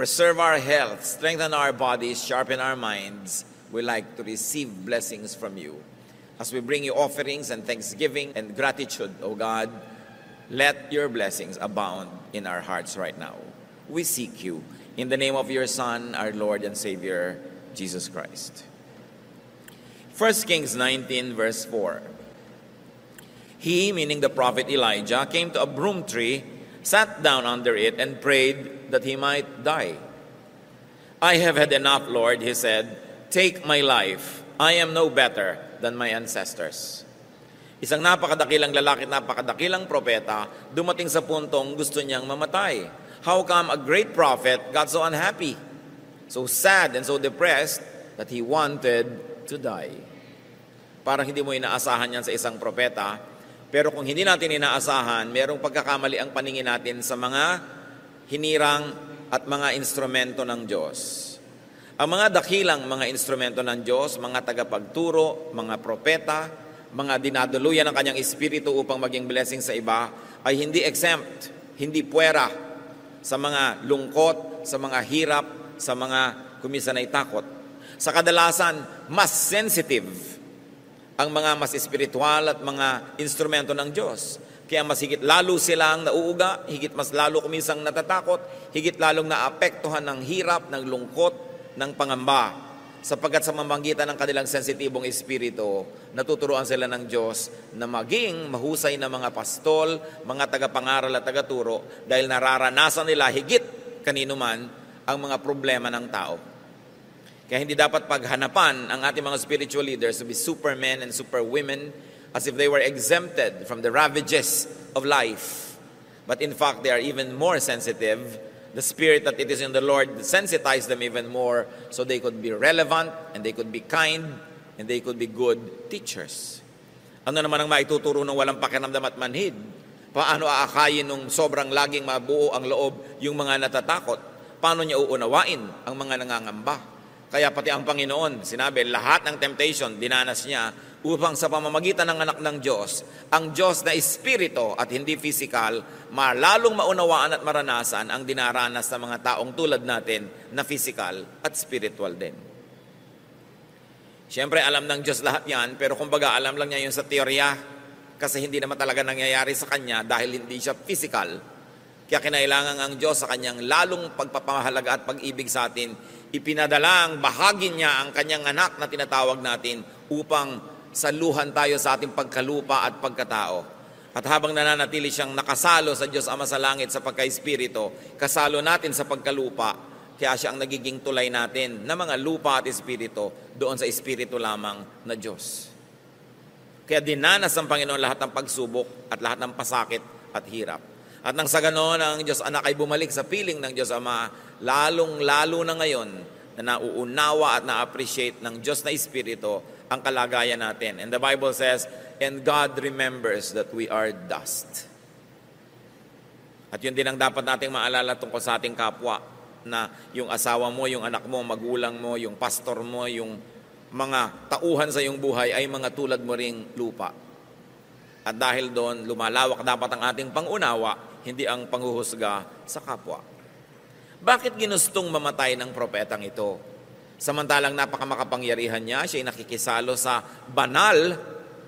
preserve our health, strengthen our bodies, sharpen our minds, we like to receive blessings from you. As we bring you offerings and thanksgiving and gratitude, O God, let your blessings abound in our hearts right now. We seek you in the name of your Son, our Lord and Savior, Jesus Christ. 1 Kings 19 verse 4. He, meaning the prophet Elijah, came to a broom tree, sat down under it, and prayed that he might die. I have had enough, Lord, he said. Take my life. I am no better than my ancestors. Isang napakadakilang lalaki, napakadakilang propeta, dumating sa puntong gusto niyang mamatay. How come a great prophet got so unhappy, so sad and so depressed that he wanted to die? Parang hindi mo inaasahan yan sa isang propeta. Pero kung hindi natin inaasahan, merong pagkakamali ang paningin natin sa mga hinirang at mga instrumento ng Diyos. Ang mga dakilang mga instrumento ng Diyos, mga tagapagturo, mga propeta, mga dinaduluyan ng kanyang espiritu upang maging blessing sa iba, ay hindi exempt, hindi puwera sa mga lungkot, sa mga hirap, sa mga kuminsan ay takot. Sa kadalasan, mas sensitive ang mga mas espiritual at mga instrumento ng Diyos. Kaya mas higit lalo silang nauuga, higit mas lalo kumisang natatakot, higit lalong naapektuhan ng hirap, ng lungkot, ng pangamba. Sapagkat sa mamamagitan ng kanilang sensitibong espiritu, natuturuan sila ng Diyos na maging mahusay na mga pastol, mga tagapangaral at tagaturo, dahil nararanasan nila higit kanino man ang mga problema ng tao. Kaya hindi dapat paghanapan ang ating mga spiritual leaders to be supermen and superwomen as if they were exempted from the ravages of life. But in fact, they are even more sensitive. The spirit that it is in the Lord sensitized them even more so they could be relevant and they could be kind and they could be good teachers. Ano naman ang maituturo ng walang pakiramdam at manhid? Paano aakayin nung sobrang laging mabuo ang loob yung mga natatakot? Paano niya uunawain ang mga nangangamba? Kaya pati ang Panginoon, sinabi, lahat ng temptation, dinanas niya upang sa pamamagitan ng anak ng Diyos, ang Diyos na espiritu at hindi physical, malalong maunawaan at maranasan ang dinaranas ng mga taong tulad natin na physical at spiritual din. Siyempre, alam ng Diyos lahat yan, pero kumbaga alam lang niya yun sa teorya kasi hindi naman talaga nangyayari sa Kanya dahil hindi siya physical. Kaya kinailangan ang Diyos sa Kanyang lalong pagpapahalaga at pag-ibig sa atin, ipinadala ang bahagi niya ang Kanyang anak na tinatawag natin upang saluhan tayo sa ating pagkalupa at pagkatao. At habang nananatili siyang nakasalo sa Diyos Ama sa langit sa pagka-espiritu, kasalo natin sa pagkalupa, kaya siya ang nagiging tulay natin na mga lupa at espiritu doon sa espiritu lamang na Diyos. Kaya dinanas ng Panginoon lahat ng pagsubok at lahat ng pasakit at hirap. At nang sa ganoon, ang Diyos Anak ay bumalik sa piling ng Diyos Ama, lalong-lalo na ngayon na nauunawa at na-appreciate ng Diyos na Espiritu ang kalagayan natin. And the Bible says, and God remembers that we are dust. At yun din ang dapat nating maalala tungkol sa ating kapwa, na yung asawa mo, yung anak mo, magulang mo, yung pastor mo, yung mga tauhan sa iyong buhay ay mga tulad mo ring lupa. At dahil doon, lumalawak dapat ang ating pangunawa, hindi ang panghuhusga sa kapwa. Bakit ginustong mamatay ng propetang ito? Samantalang napakamakapangyarihan niya, siya ay nakikisalo sa banal,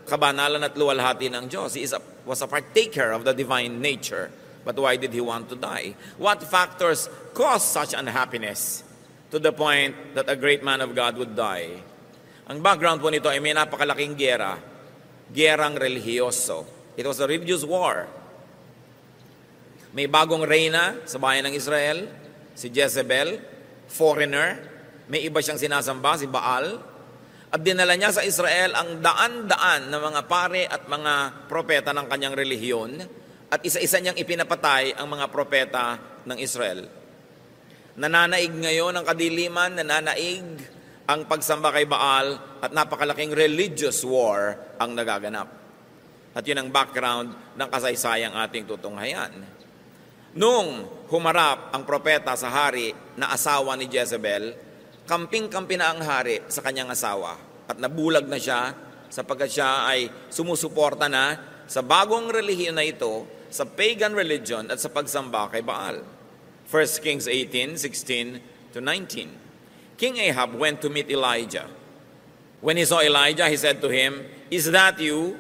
kabanalan at luwalhati ng Diyos. He was a partaker of the divine nature. But why did he want to die? What factors caused such unhappiness to the point that a great man of God would die? Ang background po nito ay may napakalaking giyera, giyerang relihiyoso. It was a religious war. May bagong reyna sa bayan ng Israel, si Jezebel, foreigner. May iba siyang sinasamba, si Baal. At dinala niya sa Israel ang daan-daan ng mga pare at mga propeta ng kanyang relihiyon. At isa-isa niyang ipinapatay ang mga propeta ng Israel. Nananaig ngayon ang kadiliman, nananaig ang pagsamba kay Baal at napakalaking religious war ang nagaganap. At yun ang background ng kasaysayang ating tutunghayan. Nung humarap ang propeta sa hari na asawa ni Jezebel, kamping-kampi na ang hari sa kanyang asawa at nabulag na siya sapagkat siya ay sumusuporta na sa bagong relihiyon na ito, sa pagan religion at sa pagsamba kay Baal. 1 Kings 18:16-19. King Ahab went to meet Elijah. When he saw Elijah, he said to him, "Is that you,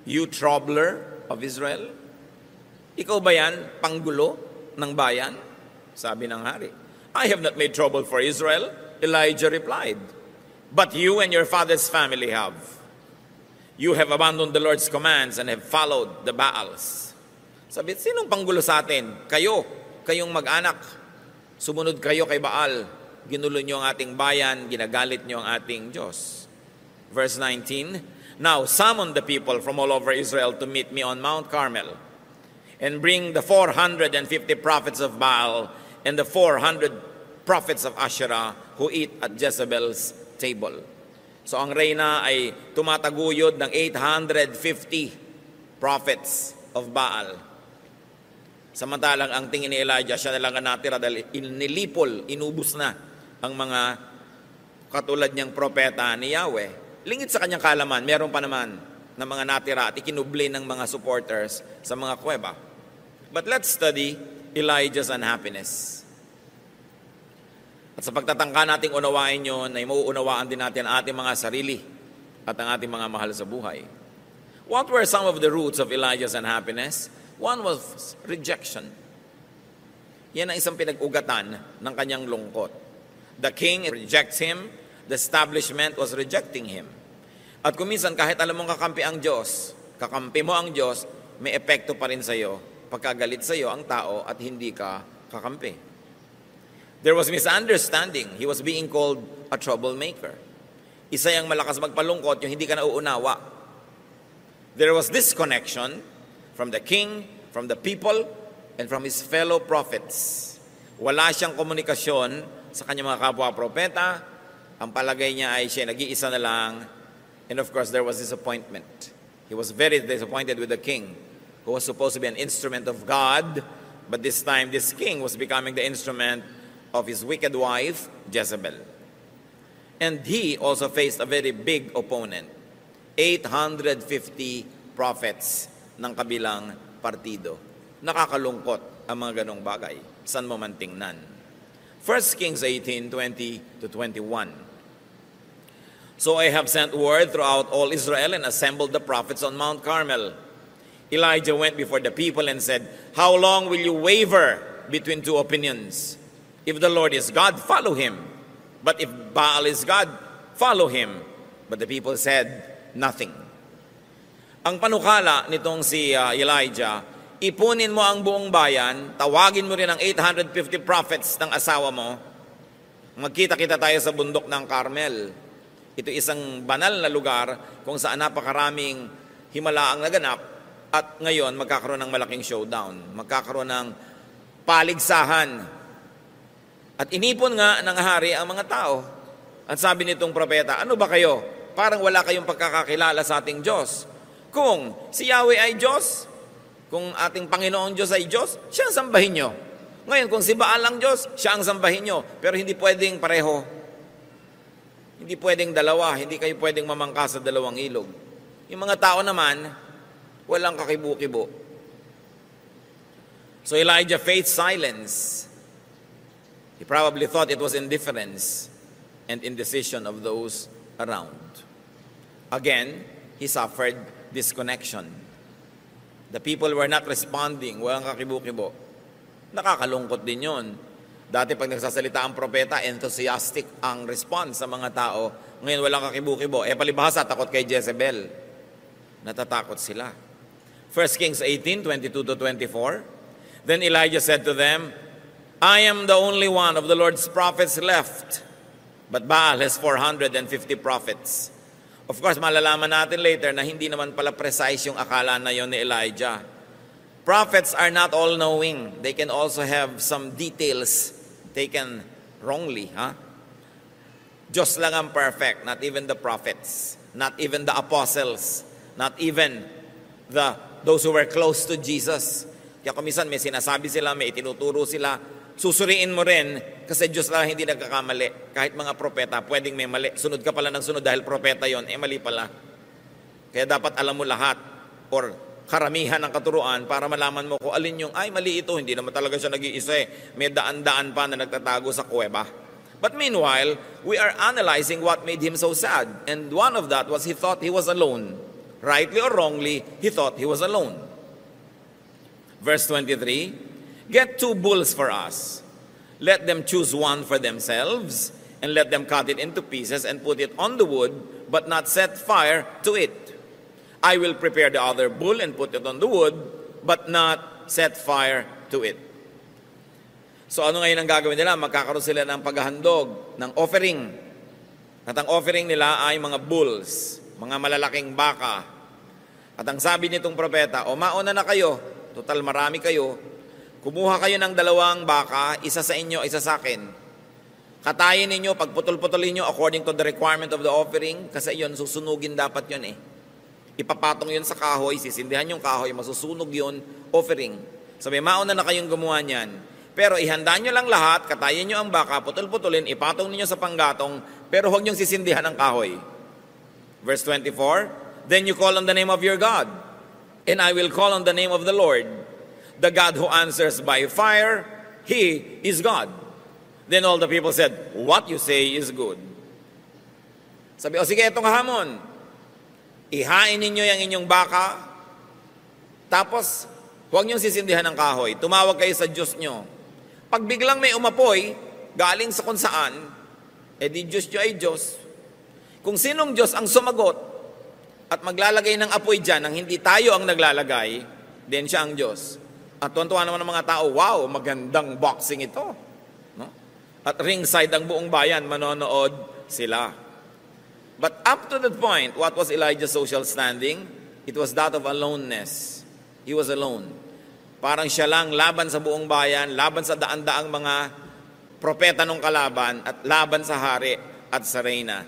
you troubler of Israel?" Ikaw ba yan, panggulo ng bayan? Sabi ng hari. "I have not made trouble for Israel," Elijah replied. "But you and your father's family have. You have abandoned the Lord's commands and have followed the Baals." Sabi, sinong panggulo sa atin? Kayong mag-anak. Sumunod kayo kay Baal. Ginulo niyo ang ating bayan, ginagalit niyo ang ating Diyos. Verse 19, "Now summon the people from all over Israel to meet me on Mount Carmel, and bring the 450 prophets of Baal and the 400 prophets of Asherah who eat at Jezebel's table." So ang reyna ay tumataguyod ng 850 prophets of Baal. Samantalang ang tingin ni Elijah, siya na lang ang natira dahil inilipol, inubos na ang mga katulad niyang propeta ni Yahweh. Lingid sa kanyang kalaman, meron pa naman ng mga natira at ikinubli ng mga supporters sa mga kuweba. But let's study Elijah's unhappiness. At sa pagtatangka nating unawain yun, ay mauunawaan din natin ang ating mga sarili at ang ating mga mahal sa buhay. What were some of the roots of Elijah's unhappiness? One was rejection. Yan ang isang pinag-ugatan ng kanyang lungkot. The king rejects him, the establishment was rejecting him. At kuminsan kahit alam mong kakampi ang Diyos, kakampi mo ang Diyos, may epekto pa rin sa iyo pagkagalit sa iyo ang tao at hindi ka kakampi. There was misunderstanding. He was being called a troublemaker. Isa yung malakas magpalungkot, yung hindi ka nauunawa. There was disconnection from the king, from the people, and from his fellow prophets. Wala siyang komunikasyon sa kanyang mga kapwa-propeta. Ang palagay niya ay siya nag-iisa na lang. And of course, there was disappointment. He was very disappointed with the king, who was supposed to be an instrument of God, but this time this king was becoming the instrument of his wicked wife, Jezebel. And he also faced a very big opponent, 850 prophets ng kabilang partido. Nakakalungkot ang mga ganong bagay. San mo man tingnan. 1 Kings 18:20-21. "So Ahab sent word throughout all Israel and assembled the prophets on Mount Carmel. Elijah went before the people and said, 'How long will you waver between two opinions? If the Lord is God, follow him. But if Baal is God, follow him.' But the people said nothing." Ang panukala nitong si Elijah, ipunin mo ang buong bayan, tawagin mo rin ang 850 prophets ng asawa mo, magkita-kita tayo sa bundok ng Carmel. Ito isang banal na lugar kung saan napakaraming himala ang naganap at ngayon magkakaroon ng malaking showdown, magkakaroon ng paligsahan. At inipon nga ng hari ang mga tao. At sabi nitong propeta, "Ano ba kayo? Parang wala kayong pagkakakilala sa ating Diyos. Kung si Yahweh ay Diyos, kung ating Panginoong Diyos ay Diyos, siya ang sambahin nyo. Ngayon, kung si Baal ang Diyos, siya ang sambahin nyo. Pero hindi pwedeng pareho. Hindi pwedeng dalawa. Hindi kayo pwedeng mamangka sa dalawang ilog." Yung mga tao naman, walang kakibu-kibo. So Elijah faced silence. He probably thought it was indifference and indecision of those around. Again, he suffered disconnection. The people were not responding. Walang kakibu-kibo. Nakakalungkot din yun. Dati pag nagsasalita ang propeta, enthusiastic ang response sa mga tao. Ngayon walang kakibu-kibo. Palibhasa, takot kay Jezebel. Natatakot sila. 1 Kings 18:22-24. Then Elijah said to them, "I am the only one of the Lord's prophets left, but Baal has 450 prophets." Of course, malalaman natin later na hindi naman pala precise yung akala na yon ni Elijah. Prophets are not all-knowing. They can also have some details taken wrongly. Diyos lang ang perfect, not even the prophets, not even the apostles, not even those who were close to Jesus. Kaya kumisan may sinasabi sila, may itinuturo sila, susuriin mo rin kasi Diyos lang hindi nagkakamali. Kahit mga propeta, pwedeng may mali. Sunod ka pala ng sunod dahil propeta yon, mali pala. Kaya dapat alam mo lahat or karamihan ng katuruan para malaman mo kung alin yung, ay mali ito, hindi naman talaga siya nag-iisa eh. May daan-daan pa na nagtatago sa kuweba. But meanwhile, we are analyzing what made him so sad. And one of that was he thought he was alone. Rightly or wrongly, he thought he was alone. Verse 23, get 2 bulls for us. Let them choose one for themselves, and let them cut it into pieces and put it on the wood, but not set fire to it. I will prepare the other bull and put it on the wood, but not set fire to it. So ano ngayon ang gagawin nila? Magkakaroon sila ng paghahandog, ng offering. At ang offering nila ay mga bulls, mga malalaking baka. At ang sabi nitong propeta, o mauna na kayo, total marami kayo, kumuha kayo ng 2 baka, isa sa inyo, isa sa akin. Katayin ninyo, pagputol-putulin nyo according to the requirement of the offering, kasi yun, susunugin dapat yun eh. Ipapatong yun sa kahoy, sisindihan yung kahoy, masusunog yun, offering. Sabi, mauna na kayong gumawa niyan. Pero ihanda nyo lang lahat, katayin nyo ang baka, putol-putulin, ipatong ninyo sa panggatong, pero huwag nyong sisindihan ang kahoy. Verse 24, then you call on the name of your God, and I will call on the name of the Lord. The God who answers by fire, He is God. Then all the people said, what you say is good. Sabi, o sige, itong hamon. Ihain ninyo yung inyong baka, tapos huwag niyong sisindihan ng kahoy. Tumawag kayo sa Diyos nyo. Pag biglang may umapoy, galing sa kung saan, di Diyos nyo ay Diyos. Kung sinong Diyos ang sumagot at maglalagay ng apoy dyan, nang hindi tayo ang naglalagay, then siya ang Diyos. At tuwan-tuwa naman ng mga tao, wow, magandang boxing ito. No? At ringside ang buong bayan, manonood sila. But up to that point, what was Elijah's social standing? It was that of aloneness. He was alone. Parang siya lang laban sa buong bayan, laban sa daan-daang mga propeta ng kalaban, at laban sa hari at sa reyna.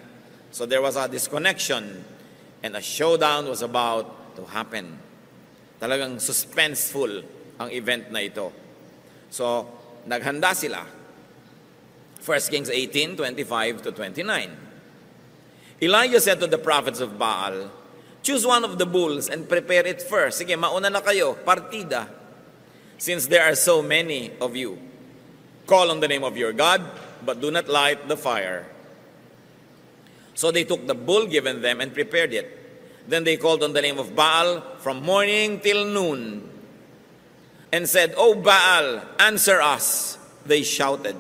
So there was a disconnection, and a showdown was about to happen. Talagang suspenseful ang event na ito. So, naghanda sila. 1 Kings 18:25 to 29. Elijah said to the prophets of Baal, choose one of the bulls and prepare it first. Sige, mauna na kayo, partida. Since there are so many of you, call on the name of your God, but do not light the fire. So they took the bull given them and prepared it. Then they called on the name of Baal from morning till noon, and said, O Baal, answer us. They shouted.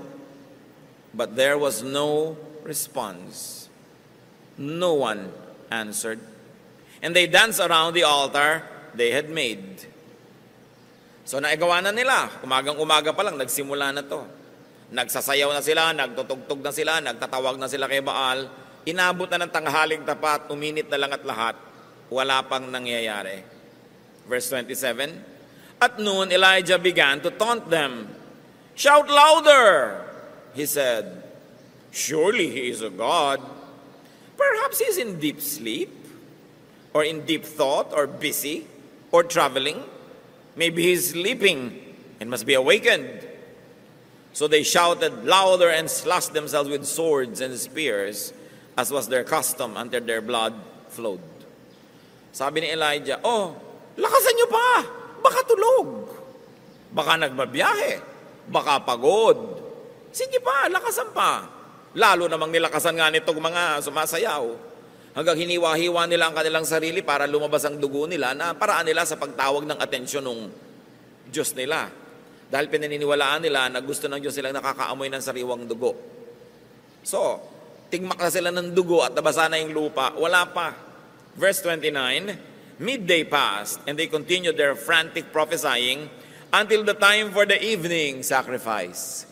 But there was no response. No one answered. And they danced around the altar they had made. So naigawa na nila. Umagang-umaga pa lang, nagsimula na to. Nagsasayaw na sila, nagtutugtog na sila, nagtatawag na sila kay Baal. Inabot na ng tanghaling tapat, uminit na lang at lahat. Wala pang nangyayari. Verse 27, at noon, Elijah began to taunt them. Shout louder, he said. Surely he is a god. Perhaps he's in deep sleep, or in deep thought, or busy, or traveling. Maybe he's sleeping and must be awakened. So they shouted louder and slashed themselves with swords and spears, as was their custom, until their blood flowed. Sabi ni Elijah, oh, lakasan niyo pa! Baka tulog. Baka nagbabiyahe. Baka pagod. Sige pa, lakasan pa. Lalo namang nilakasan nga nitong mga sumasayaw. Hanggang hiniwa-hiwa nila ang kanilang sarili para lumabas ang dugo nila na paraan nila sa pagtawag ng atensyon ng Diyos nila. Dahil pinaniniwalaan nila na gusto ng Diyos silang nakakaamoy ng sariwang dugo. So, tigmak na sila ng dugo at nabasa na yung lupa. Wala pa. Verse 29, midday passed, and they continued their frantic prophesying until the time for the evening sacrifice.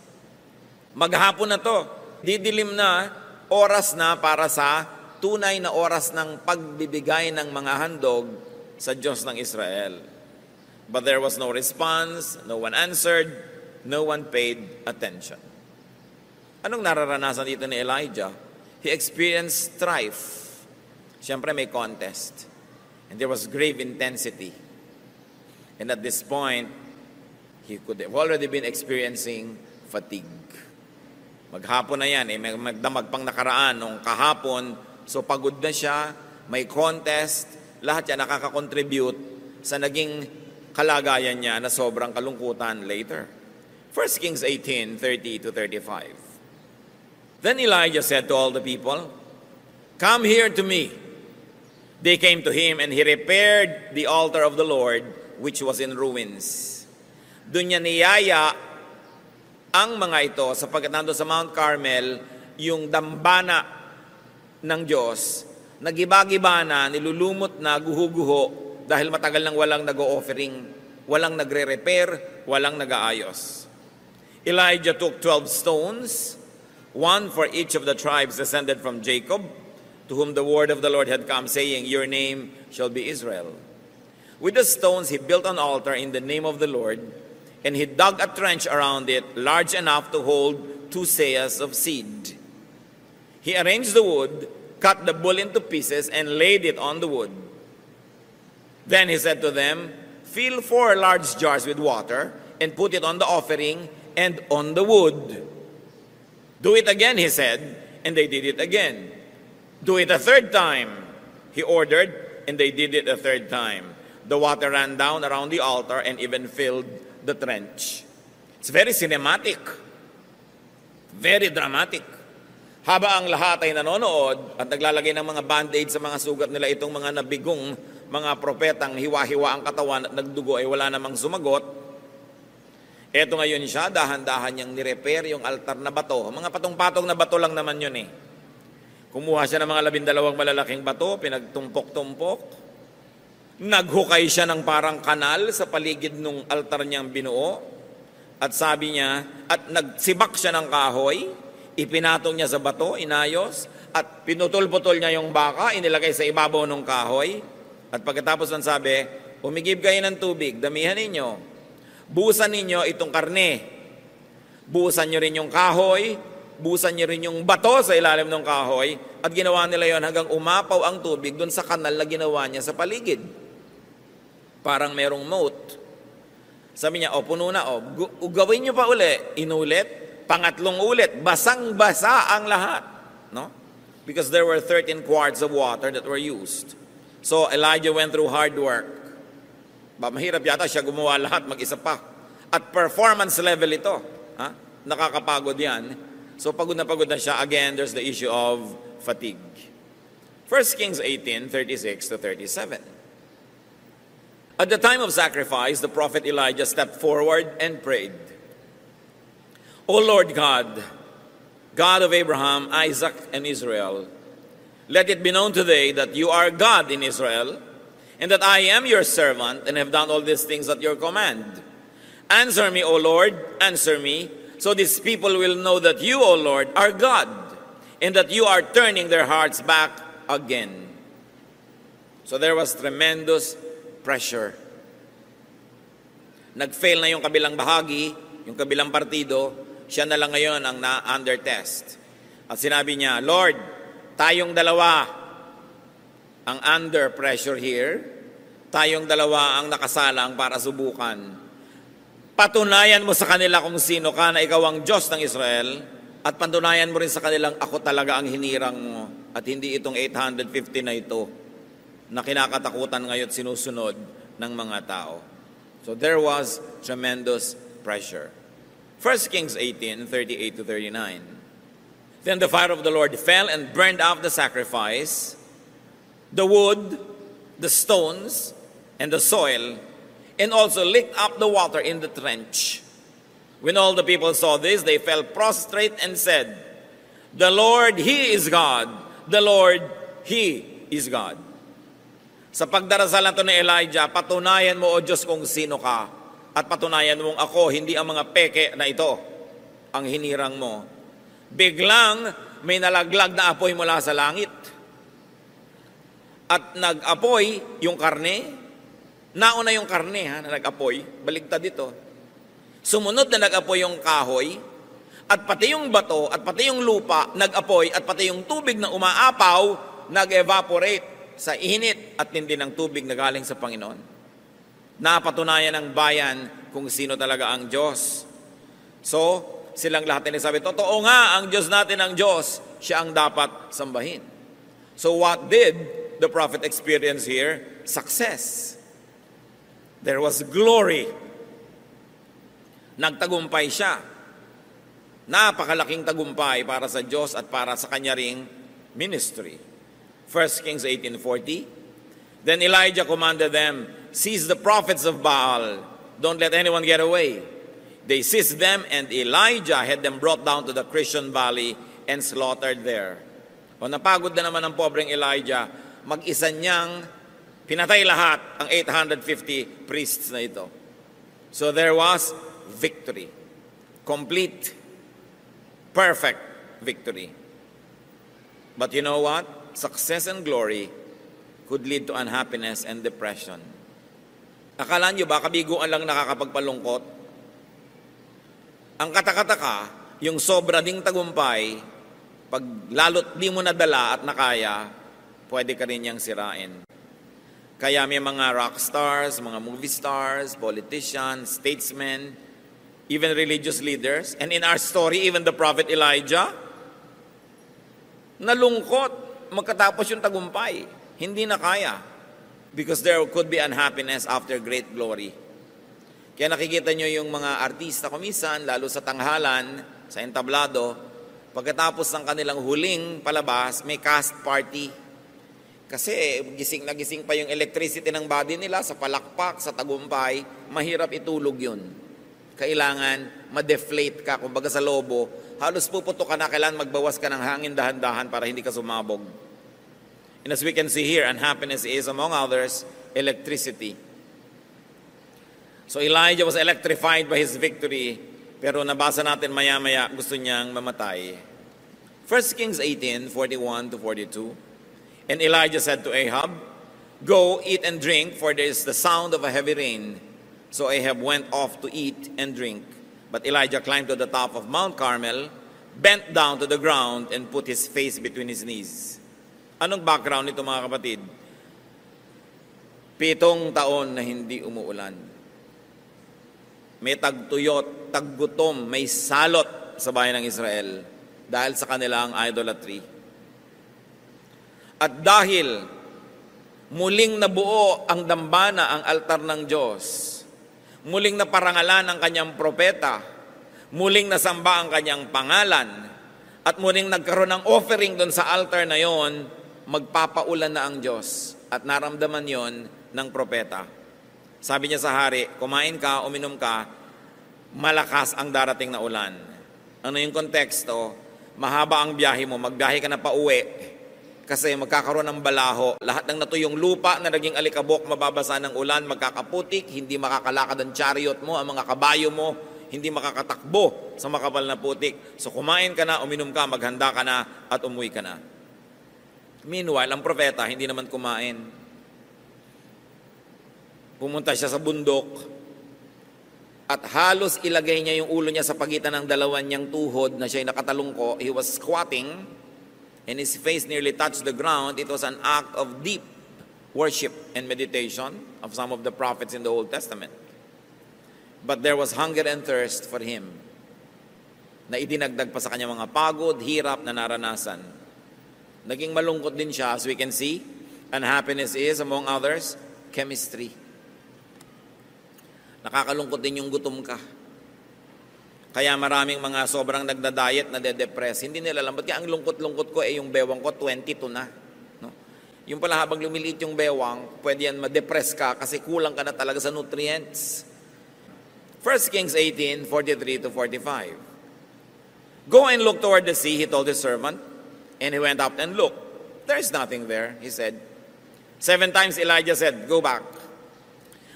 Maghapon na to. Didilim na, oras na para sa tunay na oras ng pagbibigay ng mga handog sa Diyos ng Israel. But there was no response, no one answered, no one paid attention. Anong nararanasan dito ni Elijah? He experienced strife. Siyempre may contest. And there was grave intensity. And at this point, he could have already been experiencing fatigue. Maghapon na yan, magdamag pang nakaraan nung kahapon, so pagod na siya, may contest, lahat yan nakakakontribute sa naging kalagayan niya na sobrang kalungkutan later. 1 Kings 18:30-35. Then Elijah said to all the people, "Come here to me." They came to him, and he repaired the altar of the Lord, which was in ruins. Doon niya niyaya ang mga ito sapagkat nando sa Mount Carmel, yung dambana ng Diyos, nagiba-giba na, nilulumot na, guho-guho, dahil matagal nang walang nag-o-offering, walang nagre-repair, walang nag-aayos. Elijah took 12 stones, one for each of the tribes descended from Jacob, to whom the word of the Lord had come, saying, "Your name shall be Israel." With the stones he built an altar in the name of the Lord, and he dug a trench around it, large enough to hold 2 seahs of seed. He arranged the wood, cut the bull into pieces, and laid it on the wood. Then he said to them, "Fill 4 large jars with water, and put it on the offering and on the wood." "Do it again," he said, and they did it again. "Do it a 3rd time," he ordered, and they did it a 3rd time. The water ran down around the altar and even filled the trench. It's very cinematic. Very dramatic. Haba ang lahat ay nanonood at naglalagay ng mga band-aid sa mga sugat nila, itong mga nabigong mga propetang hiwa-hiwa ang katawan at nagdugo ay wala namang sumagot. Eto ngayon siya, dahan-dahan niyang nirepair yung altar na bato. Mga patong-patong na bato lang naman yun eh. Kumuha siya ng mga 12 malalaking bato, pinagtumpok-tumpok. Naghukay siya ng parang kanal sa paligid ng altar niyang binuo. At sabi niya, at nagsibak siya ng kahoy, ipinatong niya sa bato, inayos, at pinutol-putol niya yung baka, inilagay sa ibabaw ng kahoy. At pagkatapos ng sabi, umigib kayo ng tubig, damihan ninyo. Buhusan ninyo itong karne. Buhusan niyo rin yung kahoy, buhusan niyo rin yung bato sa ilalim ng kahoy, at ginawa nila yon hanggang umapaw ang tubig doon sa kanal na ginawa niya sa paligid. Parang merong moat. Sabi niya, puno na, gawin niyo pa uli. Inulit, pangatlong ulit, basang-basa ang lahat. No? Because there were 13 quarts of water that were used. So Elijah went through hard work. Mahirap yata siya gumawa lahat mag-isa pa. At performance level ito. Nakakapagod yan. So pagod na siya. Again, there's the issue of fatigue. 1 Kings 18:36-37. At the time of sacrifice, the prophet Elijah stepped forward and prayed, "O Lord God, God of Abraham, Isaac, and Israel, let it be known today that you are God in Israel, and that I am your servant and have done all these things at your command. Answer me, O Lord, answer me, so these people will know that you, O Lord, are God, and that you are turning their hearts back again." So there was tremendous pressure. Nag-fail na yung kabilang bahagi, yung kabilang partido, siya na lang ngayon ang na-under test. At sinabi niya, "Lord, tayong dalawa ang under pressure here, tayong dalawa ang nakasalang para subukan. Patunayan mo sa kanila kung sino ka, na ikaw ang Diyos ng Israel, at patunayan mo rin sa kanilang ako talaga ang hinirang mo, at hindi itong 850 na ito na kinakatakutan ngayon sinusunod ng mga tao." So there was tremendous pressure. 1 Kings 18:38-39. Then the fire of the Lord fell and burned up the sacrifice, the wood, the stones, and the soil, and also licked up the water in the trench. When all the people saw this, they fell prostrate and said, "The Lord, He is God. The Lord, He is God." Sa pagdarasal na ito ni Elijah, patunayan mo, O Diyos, kung sino ka, at patunayan mong ako, hindi ang mga peke na ito, ang hinirang mo. Biglang may nalaglag na apoy mula sa langit. At nag-apoy yung karne. Nauna yung karne na nag-apoy, baligtad dito. Sumunod na nag-apoy yung kahoy, at pati yung bato, at pati yung lupa, nag-apoy, at pati yung tubig na umaapaw, nag-evaporate sa init at tindi ng tubig na galing sa Panginoon. Napatunayan ng bayan kung sino talaga ang Diyos. So, silang lahat nila sabi, totoo nga, ang Diyos natin ang Diyos, siya ang dapat sambahin. So what did the prophet experience here? Success. There was glory. Nagtagumpay siya. Napakalaking tagumpay para sa Diyos at para sa kanya ring ministry. 1 Kings 18:40. Then Elijah commanded them, seize the prophets of Baal. Don't let anyone get away. They seized them, and Elijah had them brought down to the Kishon Valley and slaughtered there. O napagod na naman ang pobreng Elijah, mag-isa niyang pinatay lahat ang 850 priests na ito. So there was victory. Complete, perfect victory. But you know what? Success and glory could lead to unhappiness and depression. Akala nyo ba kabiguan lang nakakapagpalungkot? Ang katakataka, yung sobra ding tagumpay, pag lalo't di mo nadala at nakaya, pwede ka rin niyang sirain. Kaya may mga rock stars, mga movie stars, politicians, statesmen, even religious leaders, and in our story, even the prophet Elijah, nalungkot magkatapos yung tagumpay. Hindi na kaya. Because there could be unhappiness after great glory. Kaya nakikita nyo yung mga artista kumisan, lalo sa tanghalan, sa entablado, pagkatapos ng kanilang huling palabas, may cast party. Kasi gising na gising pa yung electricity ng body nila sa palakpak, sa tagumpay, mahirap itulog yun. Kailangan ma-deflate ka, kumbaga sa lobo, halos puputo ka na, kailangan magbawas ka ng hangin dahan-dahan para hindi ka sumabog. And as we can see here, unhappiness is, among others, electricity. So Elijah was electrified by his victory, pero nabasa natin maya-maya, gusto niyang mamatay. 1 Kings 18:41-42. And Elijah said to Ahab, go, eat and drink, for there is the sound of a heavy rain. So Ahab went off to eat and drink. But Elijah climbed to the top of Mount Carmel, bent down to the ground, and put his face between his knees. Anong background nito mga kapatid? 7 taon na hindi umuulan. May tagtuyot, taggutom, may salot sa bayan ng Israel dahil sa kanilang idolatry. At dahil muling nabuo ang dambana, ang altar ng Diyos, muling naparangalan ang kanyang propeta, muling nasamba ang kanyang pangalan, at muling nagkaroon ng offering doon sa altar na yon, magpapaulan na ang Diyos. At naramdaman yon ng propeta. Sabi niya sa hari, kumain ka, uminom ka, malakas ang darating na ulan. Ano yung konteksto? Mahaba ang biyahe mo, magbiyahe ka na pauwi. Kasi magkakaroon ng balaho. Lahat ng natuyong lupa na naging alikabok, mababasa ng ulan, magkakaputik, hindi makakalakad ang chariot mo, ang mga kabayo mo, hindi makakatakbo sa makapal na putik. So kumain ka na, uminom ka, maghanda ka na, at umuwi ka na. Meanwhile, ang propeta hindi naman kumain. Pumunta siya sa bundok at halos ilagay niya yung ulo niya sa pagitan ng dalawan niyang tuhod na siya'y nakatalungko. He was squatting and his face nearly touched the ground. It was an act of deep worship and meditation of some of the prophets in the Old Testament. But there was hunger and thirst for him na idinagdag pa sa kanyang mga pagod, hirap na naranasan. Naging malungkot din siya, as we can see. Unhappiness is, among others, chemistry. Nakakalungkot din yung gutom ka. Kaya maraming mga sobrang nagda-diet na de-depress. Hindi nila alam, ba't kaya ang lungkot-lungkot ko, yung bewang ko, 22 na. No? Yung pala habang lumiliit yung bewang, pwede yan ma-depress ka kasi kulang ka na talaga sa nutrients. 1 Kings 18:43-45. Go and look toward the sea, he told his servant. And he went up and looked. There is nothing there, he said. 7 times Elijah said, go back.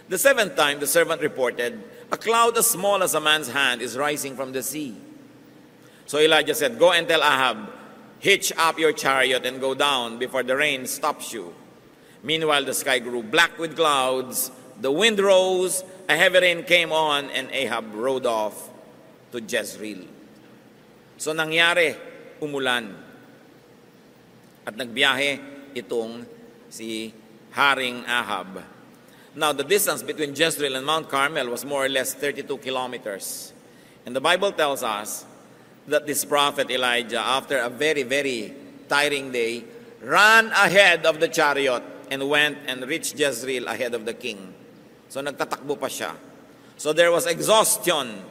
The 7th time, the servant reported, a cloud as small as a man's hand is rising from the sea. So Elijah said, go and tell Ahab, hitch up your chariot and go down before the rain stops you. Meanwhile, the sky grew black with clouds, the wind rose, a heavy rain came on, and Ahab rode off to Jezreel. So nangyari, umulan. At nagbiyahe itong si Haring Ahab. Now, the distance between Jezreel and Mount Carmel was more or less 32 kilometers. And the Bible tells us that this prophet Elijah, after a very, very tiring day, ran ahead of the chariot and went and reached Jezreel ahead of the king. So nagtatakbo pa siya. So there was exhaustion.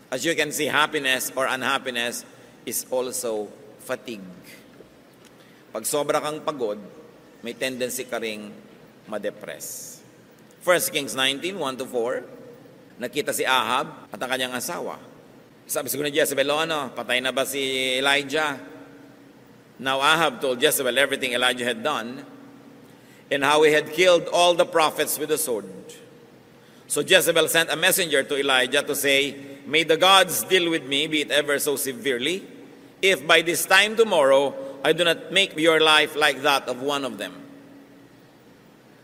As you can see, happiness or unhappiness is also fatigue. Pag sobra kang pagod, may tendency ka ring ma-depress. 1 Kings 19, 1-4, nakita si Ahab at ang kanyang asawa. Sabi siguro ni Jezebel, patay na ba si Elijah? Now Ahab told Jezebel everything Elijah had done and how he had killed all the prophets with the sword. So Jezebel sent a messenger to Elijah to say, "May the gods deal with me, be it ever so severely, if by this time tomorrow I do not make your life like that of one of them."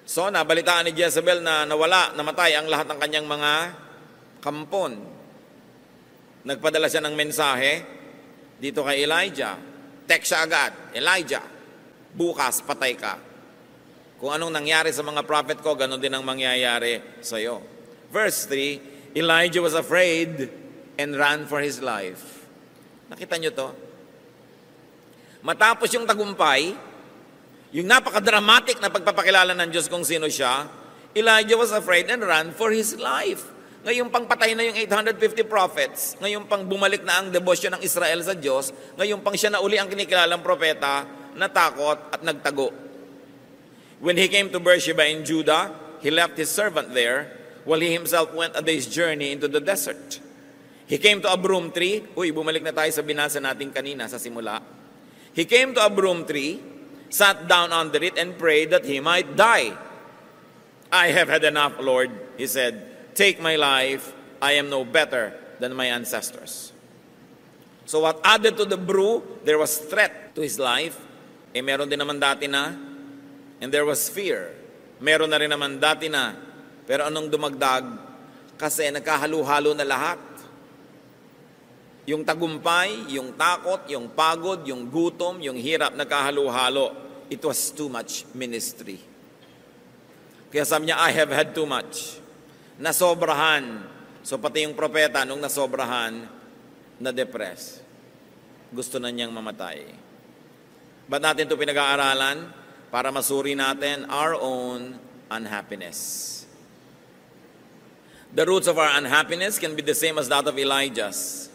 So nabalitaan ni Jezebel na namatay ang lahat ng kanyang mga kampon. Nagpadala siya ng mensahe dito kay Elijah. Text siya agad, "Elijah, bukas patay ka. Kung anong nangyari sa mga prophet ko, ganon din ang mangyayari sa iyo." Verse 3, Elijah was afraid and ran for his life. Nakita nyo to? Matapos yung tagumpay, yung napaka-dramatic na pagpapakilala ng Diyos kung sino siya, Elijah was afraid and ran for his life. Ngayon pang patay na yung 850 prophets, ngayon pang bumalik na ang debosyon ng Israel sa Diyos, ngayon pang siya na uli ang kinikilalang propeta, natakot at nagtago. When he came to Beersheba in Judah, he left his servant there, while he himself went a day's journey into the desert. He came to a broom tree. Bumalik na tayo sa binasa natin kanina sa simula. He came to a broom tree, sat down under it, and prayed that he might die. "I have had enough, Lord," he said. "Take my life. I am no better than my ancestors." So what added to the brew, there was threat to his life. Meron din naman dati na. And there was fear. Meron na rin naman dati na. Pero anong dumagdag? Kasi nagkahalo-halo na lahat. Yung tagumpay, yung takot, yung pagod, yung gutom, yung hirap, nagkahalo-halo. It was too much ministry. Kaya sabi niya, "I have had too much." Nasobrahan. So pati yung propeta, nung nasobrahan, na-depress. Gusto na niyang mamatay. Ba't natin ito pinag-aaralan? Para masuri natin our own unhappiness. The roots of our unhappiness can be the same as that of Elijah's.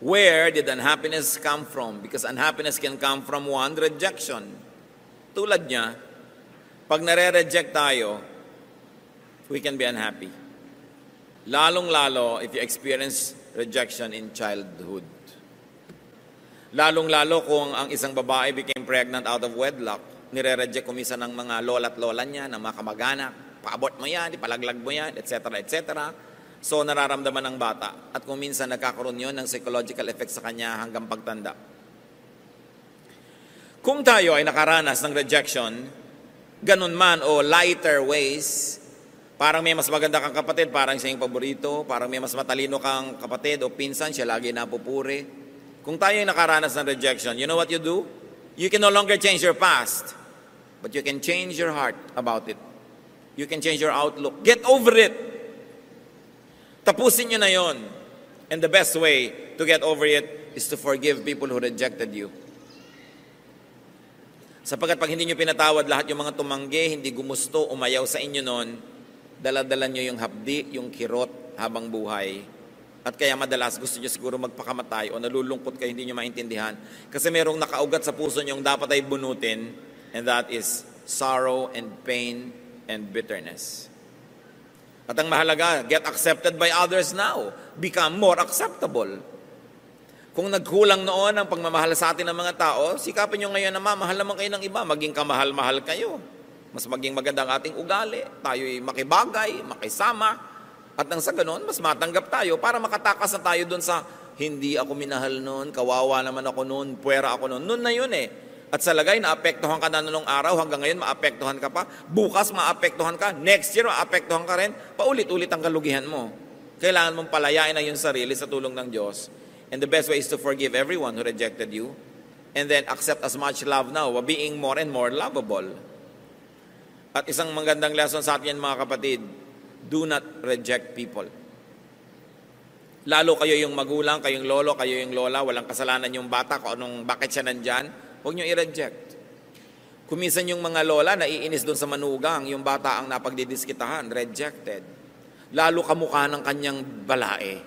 Where did unhappiness come from? Because unhappiness can come from one, rejection. Tulad niya, pag nare-reject tayo, we can be unhappy. Lalong-lalo if you experience rejection in childhood. Lalong-lalo kung ang isang babae became pregnant out of wedlock, nire-reject kumisa ng mga lola at lola niya, ng mga kamag-anak. Paabot mo yan, ipalaglag mo yan, etc., etc. So, nararamdaman ng bata. At kung minsan nagkakaroon yun ng psychological effect sa kanya hanggang pagtanda. Kung tayo ay nakaranas ng rejection, ganun man o lighter ways, parang may mas maganda kang kapatid, parang siya yung paborito, parang may mas matalino kang kapatid o pinsan, siya lagi napupuri. Kung tayo ay nakaranas ng rejection, you know what you do? You can no longer change your past, but you can change your heart about it. You can change your outlook. Get over it. Tapusin nyo na yon. And the best way to get over it is to forgive people who rejected you. Sapagkat pag hindi nyo pinatawad lahat yung mga tumanggi, hindi gumusto, umayaw sa inyo noon, dala-dala nyo yung hapdi, yung kirot habang buhay. At kaya madalas gusto nyo siguro magpakamatay o nalulungkot kayo, hindi nyo maintindihan. Kasi merong nakaugat sa puso nyo dapat ay bunutin, and that is sorrow and pain and bitterness. At ang mahalaga, get accepted by others now. Become more acceptable. Kung nagkulang noon ang pagmamahal sa atin ng mga tao, sikapin nyo ngayon na mamahal naman kayo ng iba, maging kamahal-mahal kayo. Mas maging maganda ang ating ugali. Tayo'y makibagay, makisama. At nang sa ganon, mas matanggap tayo para makatakas na tayo dun sa hindi ako minahal noon, kawawa naman ako noon, puwera ako noon. Noon na yun eh. At sa lagay, naapektuhan ka na noong araw, hanggang ngayon maapektuhan ka pa. Bukas maapektuhan ka, next year maapektuhan ka rin. Paulit-ulit ang kalugihan mo. Kailangan mong palayain na yung sarili sa tulong ng Diyos. And the best way is to forgive everyone who rejected you. And then accept as much love now, being more and more lovable. At isang magandang lesson sa atin mga kapatid, do not reject people. Lalo kayo yung magulang, kayong lolo, kayo yung lola, walang kasalanan yung bata, kung bakit siya nandyan, huwag nyo i-reject. Kumisan yung mga lola, naiinis doon sa manugang, yung bata ang napagdidiskitahan, rejected. Lalo kamukha ng kanyang balae.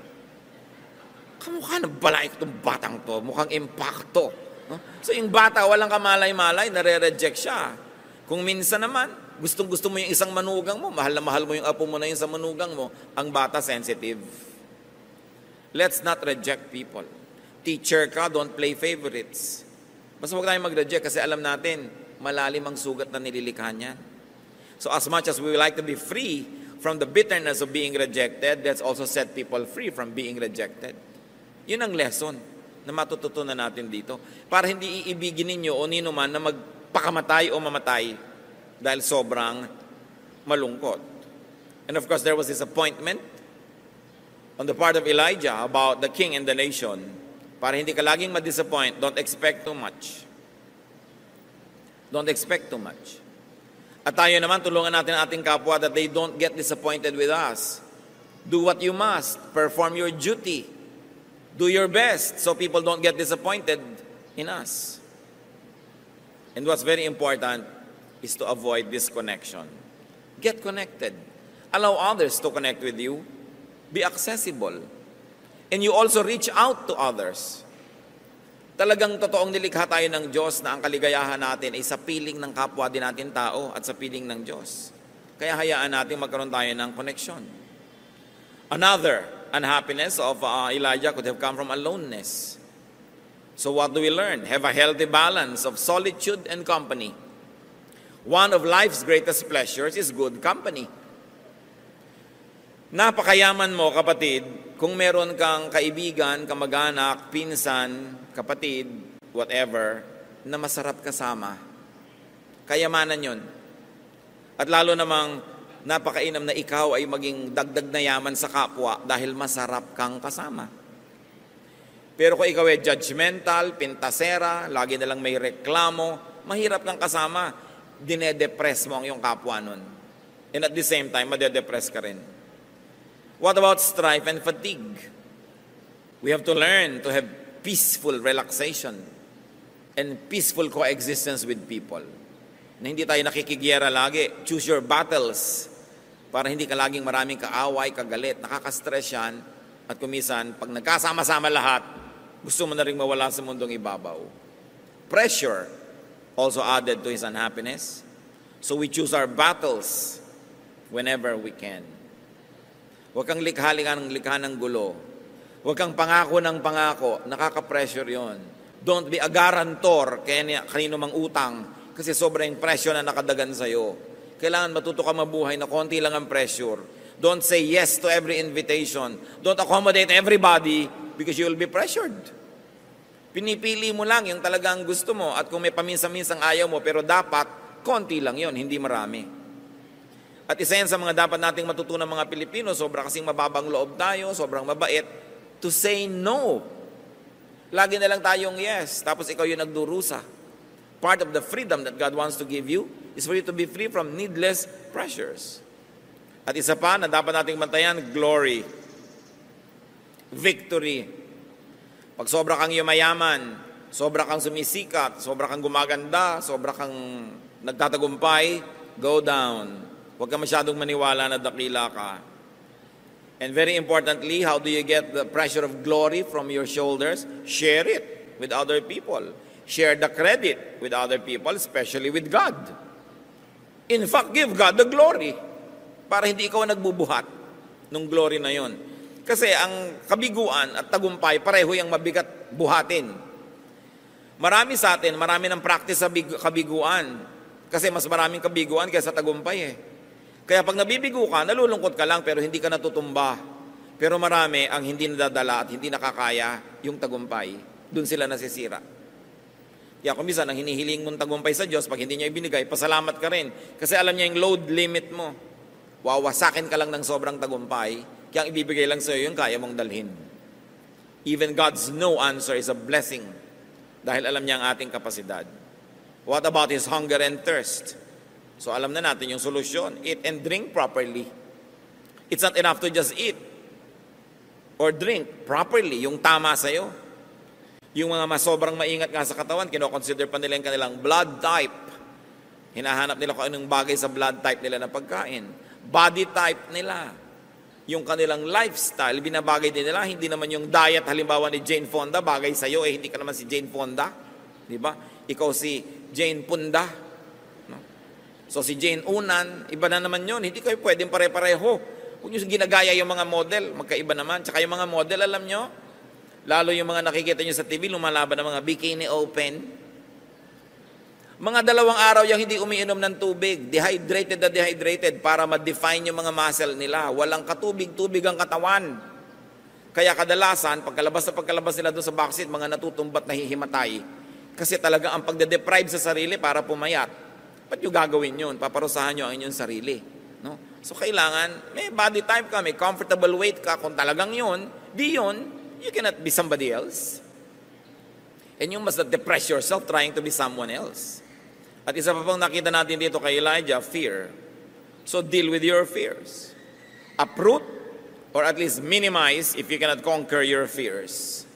Kamukha ng balae itong batang to, mukhang impacto. No? So yung bata, walang kamalay-malay, nare-reject siya. Kung minsan naman, gustong-gusto mo yung isang manugang mo, mahal na mahal mo yung apo mo na yun sa manugang mo, ang bata sensitive. Let's not reject people. Teacher ka, don't play favorites. Basta huwag tayong mag-reject kasi alam natin, malalim ang sugat na nililikha niyan. So as much as we would like to be free from the bitterness of being rejected, let's also set people free from being rejected. Yun ang lesson na matututunan natin dito. Para hindi iibigin ninyo o nino man na magpakamatay o mamatay dahil sobrang malungkot. And of course, there was disappointment on the part of Elijah about the king and the nation. Para hindi ka laging ma-disappoint, don't expect too much. Don't expect too much. At tayo naman, tulungan natin ang ating kapwa that they don't get disappointed with us. Do what you must. Perform your duty. Do your best so people don't get disappointed in us. And what's very important is to avoid disconnection. Get connected. Allow others to connect with you. Be accessible. And you also reach out to others. Talagang totoong nilikha tayo ng Diyos na ang kaligayahan natin ay sa piling ng kapwa din natin tao at sa piling ng Diyos. Kaya hayaan natin magkaroon tayo ng connection. Another unhappiness of Elijah could have come from aloneness. So what do we learn? Have a healthy balance of solitude and company. One of life's greatest pleasures is good company. Napakayaman mo, kapatid, kung meron kang kaibigan, kamag-anak, pinsan, kapatid, whatever, na masarap kasama. Kayamanan yun. At lalo namang napakainam na ikaw ay maging dagdag na yaman sa kapwa dahil masarap kang kasama. Pero kung ikaw ay judgmental, pintasera, lagi na lang may reklamo, mahirap kang kasama, dinedepress mo ang iyong kapwa nun. And at the same time, madedepress ka rin. What about strife and fatigue? We have to learn to have peaceful relaxation and peaceful coexistence with people. Na hindi tayo nakikigyera lagi. Choose your battles para hindi ka laging maraming kaaway, kagalit. Nakaka-stress yan. At kumisan, pag nagkasama-sama lahat, gusto mo na rin mawala sa mundong ibabaw. Pressure also added to his unhappiness. So we choose our battles whenever we can. Huwag kang likha ng gulo. Huwag kang pangako ng pangako. Nakaka-pressure yon. Don't be a guarantor kanino mang utang kasi sobrang pressure na nakadagan sa'yo. Kailangan matuto ka mabuhay na konti lang ang pressure. Don't say yes to every invitation. Don't accommodate everybody because you will be pressured. Pinipili mo lang yung talagang gusto mo at kung may paminsan-minsang ayaw mo pero dapat, konti lang yon, hindi marami. At isa yan sa mga dapat nating matutunan mga Pilipino, sobra kasing mababang loob tayo, sobrang mabait, to say no. Lagi na lang tayong yes, tapos ikaw yung nagdurusa. Part of the freedom that God wants to give you is for you to be free from needless pressures. At isa pa na dapat nating bantayan, glory. Victory. Pag sobra kang yumayaman, sobra kang sumisikat, sobra kang gumaganda, sobra kang nagtatagumpay, go down. Huwag ka masyadong maniwala na dakila ka. And very importantly, how do you get the pressure of glory from your shoulders? Share it with other people. Share the credit with other people, especially with God. In fact, give God the glory para hindi ikaw nagbubuhat ng glory na yon. Kasi ang kabiguan at tagumpay, pareho yung mabigat buhatin. Marami sa atin, marami ng practice sa kabiguan. Kasi mas maraming kabiguan kaysa tagumpay eh. Kaya pag nabibigo ka, nalulungkot ka lang pero hindi ka natutumba. Pero marami ang hindi nadadala at hindi nakakaya yung tagumpay. Doon sila nasisira. Kaya kung minsan, ang hinihiling mong tagumpay sa Diyos, pag hindi niya ibinigay, pasalamat ka rin. Kasi alam niya yung load limit mo. Wawasakin ka lang ng sobrang tagumpay, kaya ang ibibigay lang sa iyo yung kaya mong dalhin. Even God's no answer is a blessing dahil alam niya ang ating kapasidad. What about his hunger and thirst? So alam na natin yung solusyon. Eat and drink properly. It's not enough to just eat or drink properly, yung tama sa'yo. Yung mga sobrang maingat nga sa katawan, kinoconsider pa nila yung kanilang blood type. Hinahanap nila kung anong bagay sa blood type nila na pagkain. Body type nila. Yung kanilang lifestyle, binabagay din nila. Hindi naman yung diet, halimbawa ni Jane Fonda, bagay sa'yo, hindi ka naman si Jane Fonda. Di ba? Ikaw si Jane Punda. No? So si Jane Unan, iba na naman yun. Hindi kayo pwedeng pare-pareho. Huwag nyo ginagaya yung mga model, magkaiba naman. Tsaka yung mga model, alam nyo, lalo yung mga nakikita nyo sa TV, lumalaban ng mga bikini open. Mga 2 araw yung hindi umiinom ng tubig, dehydrated na dehydrated para ma-define yung mga muscle nila. Walang katubig-tubig ang katawan. Kaya kadalasan, pagkalabas nila doon sa backseat, mga natutumbat na hihimatay. Kasi talaga ang pagde-deprive sa sarili para pumayat. Ba't nyo gagawin yun? Paparusahan nyo ang inyong sarili. No? So kailangan, may body type ka, may comfortable weight ka. Kung talagang yun, you cannot be somebody else. And you must not depress yourself trying to be someone else. At isa pa pang nakita natin dito kay Elijah, fear. So deal with your fears. Uproot or at least minimize if you cannot conquer your fears.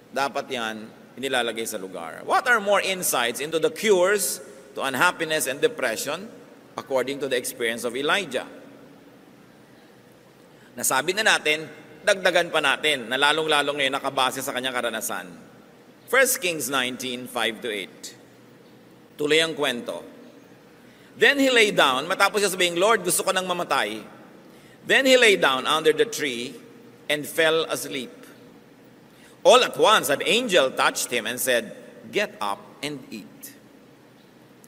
Dapat yan inilalagay sa lugar. What are more insights into the cures to unhappiness and depression according to the experience of Elijah? Nasabi na natin, dagdagan pa natin na lalong-lalong ngayon nakabase sa kanyang karanasan. 1 Kings 19, 5-8. Tuloy ang kwento. Then he lay down, matapos siya sabihin, Lord, gusto ko nang mamatay. Then he lay down under the tree and fell asleep. All at once, an angel touched him and said, get up and eat.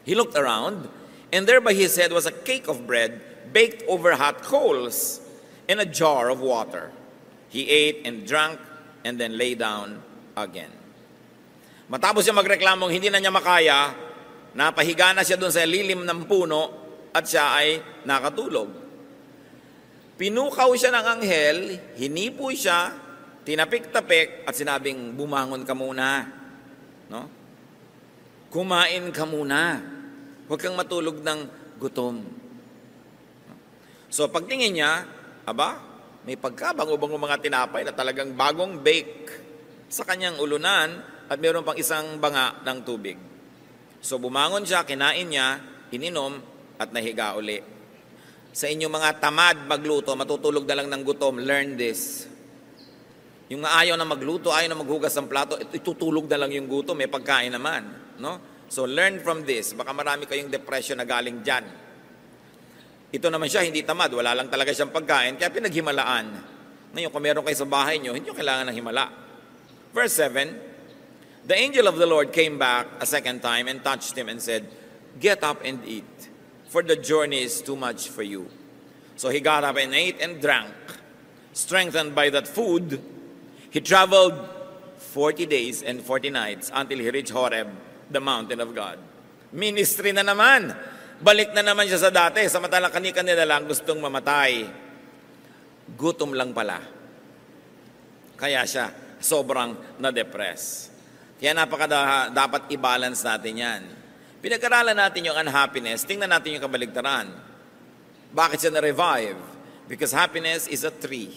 He looked around, and there by his head was a cake of bread baked over hot coals and a jar of water. He ate and drank and then lay down again. Matapos siya magreklamong hindi na niya makaya, napahiga na siya doon sa lilim ng puno at siya ay nakatulog. Pinukaw siya ng anghel, hinipo siya, tinapik-tapik at sinabing, bumangon ka muna. No? Kumain ka muna. Huwag kang matulog ng gutom. So pagtingin niya, may pagkabango-bango mga tinapay na talagang bagong bake sa kanyang ulunan at mayroon pang isang banga ng tubig. So bumangon siya, kinain niya, ininom, at nahiga uli. Sa inyong mga tamad magluto, matutulog na lang ng gutom, learn this. Yung ayaw na magluto, ayaw na maghugas ng plato, itutulog na lang yung gutom, may pagkain naman. No? So learn from this. Baka marami kayong depression na galing dyan. Ito naman siya, hindi tamad, wala lang talaga siyang pagkain, kaya pinaghimalaan. Ngayon, kung meron kayo sa bahay nyo, hindi nyo kailangan ng himala. Verse 7, the angel of the Lord came back a second time and touched him and said, get up and eat, for the journey is too much for you. So he got up and ate and drank. Strengthened by that food, he traveled 40 days and 40 nights until he reached Horeb, the mountain of God. Ministry na naman. Balik na naman siya sa dati. Samantalang kani-kanila lang gustong mamatay. Gutom lang pala. Kaya siya sobrang na-depress. Kaya dapat i-balance natin yan. Pinag-aralan natin yung unhappiness, tingnan natin yung kabaligtaran. Bakit siya na-revive? Because happiness is a tree.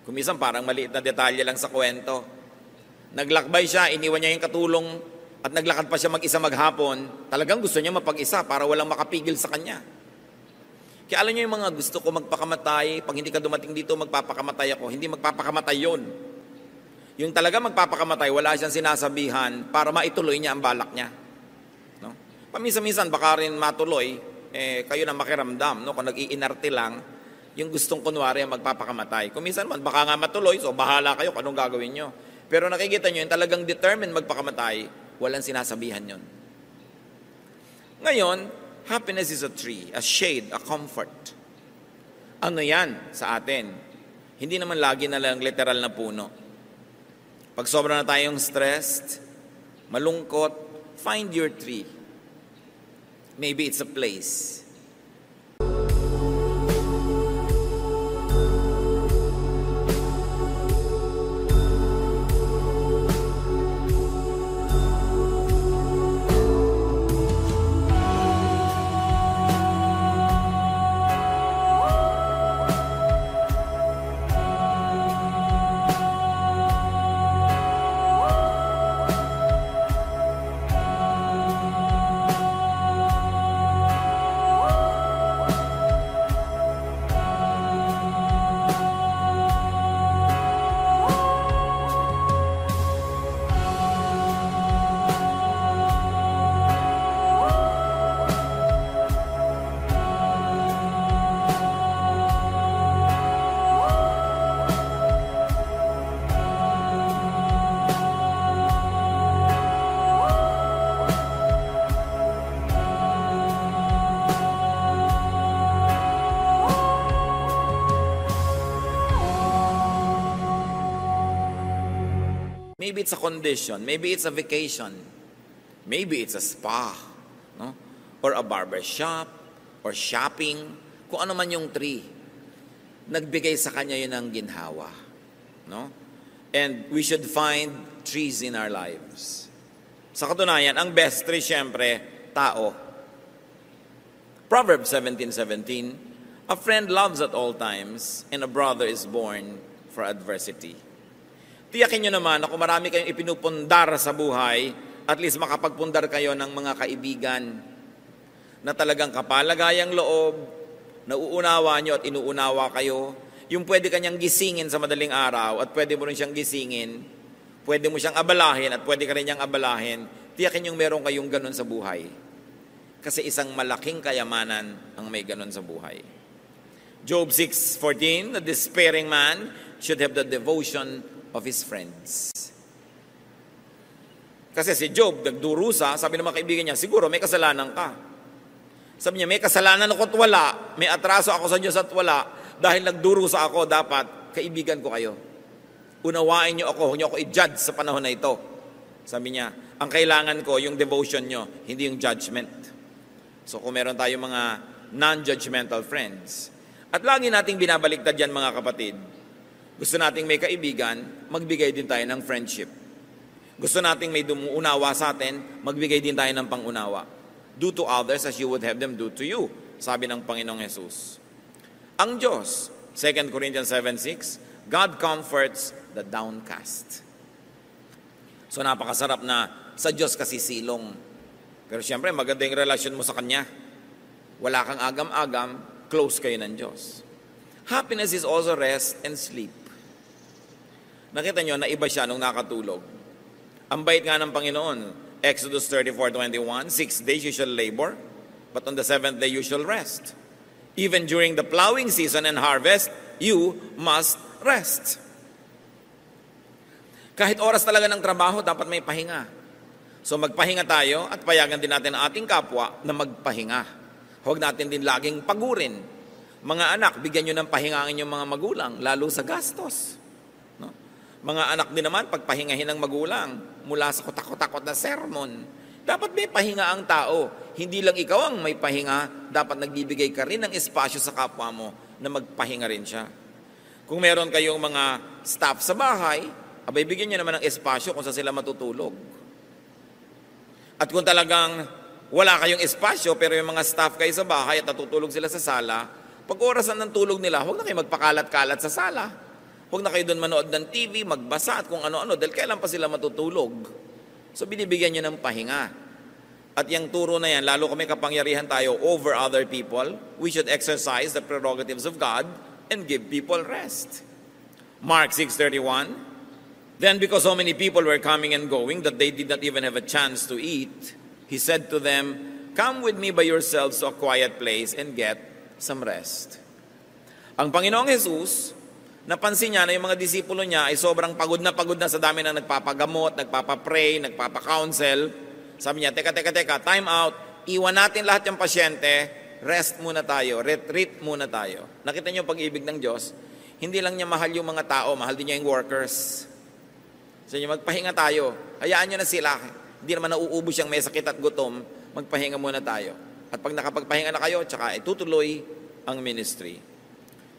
Kumisan parang maliit na detalye lang sa kwento. Naglakbay siya, iniwan niya yung katulong at naglakad pa siya mag-isa maghapon. Talagang gusto niya mapag-isa para walang makapigil sa kanya. Kaya alam niyo yung mga gusto ko magpakamatay, pag hindi ka dumating dito, magpapakamatay ako. Hindi magpapakamatay yun. Yung talaga magpapakamatay, wala siyang sinasabihan para maituloy niya ang balak niya. No? Paminsan-minsan, baka rin matuloy, kayo na makiramdam. No? Kung nag-iinarte lang, yung gustong kunwari ang magpapakamatay. Kung minsan man, baka nga matuloy, so bahala kayo kung anong gagawin nyo. Pero nakikita nyo, yung talagang determined magpakamatay, walang sinasabihan yun. Ngayon, happiness is a tree, a shade, a comfort. Ano yan sa atin? Hindi naman lagi na lang literal na puno. Pag sobra na tayong stressed, malungkot, find your tree. Maybe it's a place. it's a condition, maybe it's a vacation, maybe it's a spa, no? Or a barber shop, or shopping, kung ano man yung tree. Nagbigay sa kanya yun ng ginhawa. No? And we should find trees in our lives. Sa katunayan, ang best tree, syempre, tao. Proverbs 17:17, a friend loves at all times, and a brother is born for adversity. Tiyakin nyo naman na kung marami kayong ipinupundar sa buhay, at least makapagpundar kayo ng mga kaibigan na talagang kapalagayang loob, nauunawa nyo at inuunawa kayo, yung pwede kanyang gisingin sa madaling araw at pwede mo rin siyang gisingin, pwede mo siyang abalahin at pwede ka rin niyang abalahin, tiyakin yung meron kayong ganun sa buhay. Kasi isang malaking kayamanan ang may ganun sa buhay. Job 6:14, the despairing man should have the devotion of his friends. Kasi si Job, nagdurusa, sabi ng mga kaibigan niya, siguro may kasalanan ka. Sabi niya, may kasalanan ako at wala, may atraso ako sa Diyos at wala, dahil nagdurusa ako, dapat kaibigan ko kayo. Unawain niyo ako, huwag niyo ako i-judge sa panahon na ito. Sabi niya, ang kailangan ko, yung devotion niyo, hindi yung judgment. So kung meron tayong mga non-judgmental friends, at lagi nating binabaliktad yan mga kapatid, gusto nating may kaibigan, magbigay din tayo ng friendship. Gusto nating may dumuunawa sa atin, magbigay din tayo ng pangunawa. Do to others as you would have them do to you, sabi ng Panginoong Jesus. Ang Diyos, 2 Corinthians 7:6, God comforts the downcast. So napakasarap na sa Diyos kasi silong. Pero siyempre, maganda yung relasyon mo sa Kanya. Wala kang agam-agam, close kayo ng Diyos. Happiness is also rest and sleep. Nakita nyo na iba siya nung nakatulog. Ang bait nga ng Panginoon, Exodus 34:21, 6 days you shall labor, but on the 7th day you shall rest. Even during the plowing season and harvest, you must rest. Kahit oras talaga ng trabaho, dapat may pahinga. So magpahinga tayo at payagan din natin ang ating kapwa na magpahinga. Huwag natin din laging pagurin. Mga anak, bigyan nyo ng pahinga ang inyong mga magulang, lalo sa gastos. No? Mga anak din naman, pagpahingahin ng magulang mula sa kutakot-takot na sermon. Dapat may pahinga ang tao. Hindi lang ikaw ang may pahinga, dapat nagbibigay ka rin ng espasyo sa kapwa mo na magpahinga rin siya. Kung meron kayong mga staff sa bahay, abay bigyan nyo naman ng espasyo kung saan sila matutulog. At kung talagang wala kayong espasyo pero yung mga staff kayo sa bahay at natutulog sila sa sala, pag orasan ng tulog nila, huwag na kayo magpakalat-kalat sa sala. Huwag na kayo doon manood ng TV, magbasa at kung ano-ano dahil kailan pa sila matutulog. So binibigyan nyo ng pahinga. At yung turo na yan, lalo kung may kapangyarihan tayo over other people, we should exercise the prerogatives of God and give people rest. Mark 6:31, then because so many people were coming and going that they did not even have a chance to eat, He said to them, come with me by yourselves to a quiet place and get some rest. Ang Panginoong Jesus, napansin niya na yung mga disipulo niya ay sobrang pagod na sa dami ng nagpapagamot, nagpapapray, nagpapakounsel. Sabi niya, teka, time out, iwan natin lahat yung pasyente, rest muna tayo, retreat muna tayo. Nakita niyo pag-ibig ng Diyos, hindi lang niya mahal yung mga tao, mahal din niya yung workers. Sabi niya, magpahinga tayo, hayaan niyo na sila. Hindi naman nauubos yung may sakit at gutom, magpahinga muna tayo. At pag nakapagpahinga na kayo, tsaka itutuloy ang ministry.